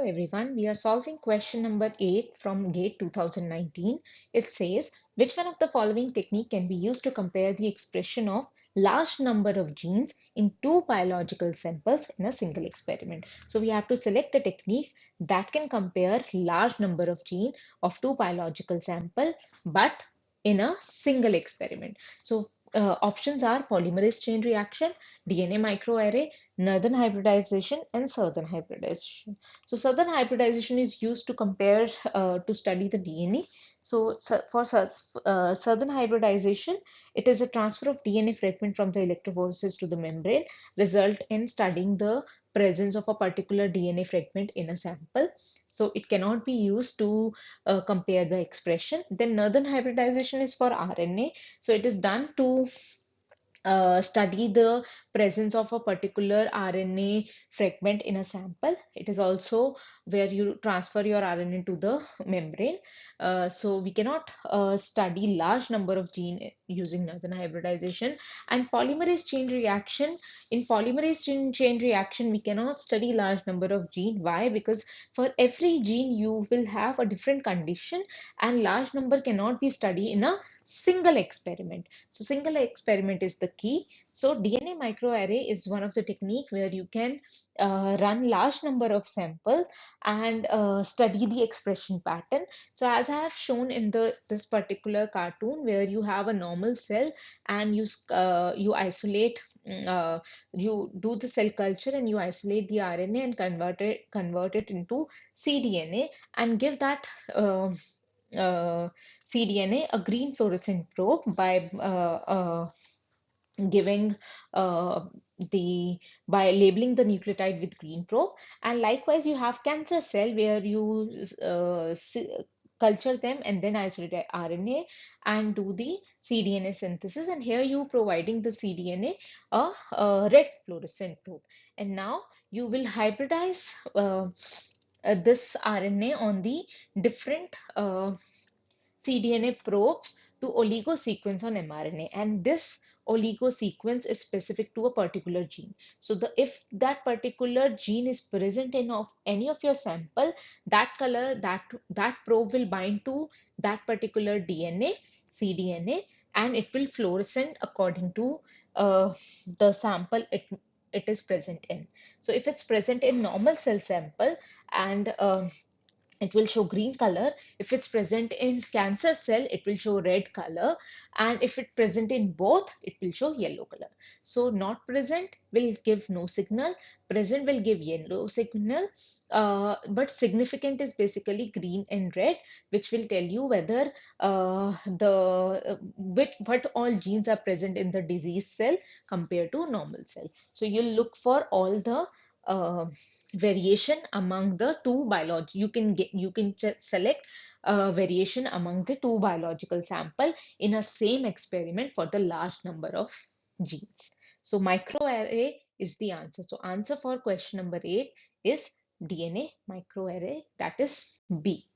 everyone. We are solving question number 8 from GATE 2019. It says, which one of the following technique can be used to compare the expression of large number of genes in two biological samples in a single experiment? So we have to select a technique that can compare large number of gene of two biological sample, but in a single experiment. So options are polymerase chain reaction, DNA microarray, northern hybridization, and southern hybridization. So southern hybridization is used to compare to study the DNA. For southern hybridization, it is a transfer of DNA fragment from the electrophoresis to the membrane, result in studying the presence of a particular DNA fragment in a sample. So it cannot be used to compare the expression. Then northern hybridization is for RNA. So it is done to study the presence of a particular RNA fragment in a sample. It is also where you transfer your RNA to the membrane. So we cannot study large number of gene using northern hybridization. And polymerase chain reaction, in polymerase chain reaction, we cannot study large number of gene. Why? Because for every gene you will have a different condition, and large number cannot be studied in a single experiment. So single experiment is the key. So DNA microarray is one of the technique where you can run large number of samples and study the expression pattern. So as I have shown in this particular cartoon, where you have a normal cell and you isolate you do the cell culture and you isolate the RNA and convert it into cDNA and give that uh, cDNA a green fluorescent probe by giving uh, the by labeling the nucleotide with green probe. And likewise you have cancer cell where you culture them and then isolate the RNA and do the cDNA synthesis, and here you providing the cDNA a red fluorescent probe. And now you will hybridize this RNA on the different cDNA probes to oligo sequence on mRNA, and this oligo sequence is specific to a particular gene. So if that particular gene is present in any of your sample, that probe will bind to that particular DNA, cDNA, and it will fluorescent according to the sample it is present in. So if it's present in normal cell sample and it will show green color. If it's present in cancer cell, it will show red color. And if it's present in both, it will show yellow color. So not present will give no signal. Present will give yellow signal. But significant is basically green and red, which will tell you whether what all genes are present in the disease cell compared to normal cell. So you'll look for all the variation among the two biology. You can select variation among the two biological sample in a same experiment for the large number of genes. So microarray is the answer. So answer for question number 8 is DNA microarray, that is B.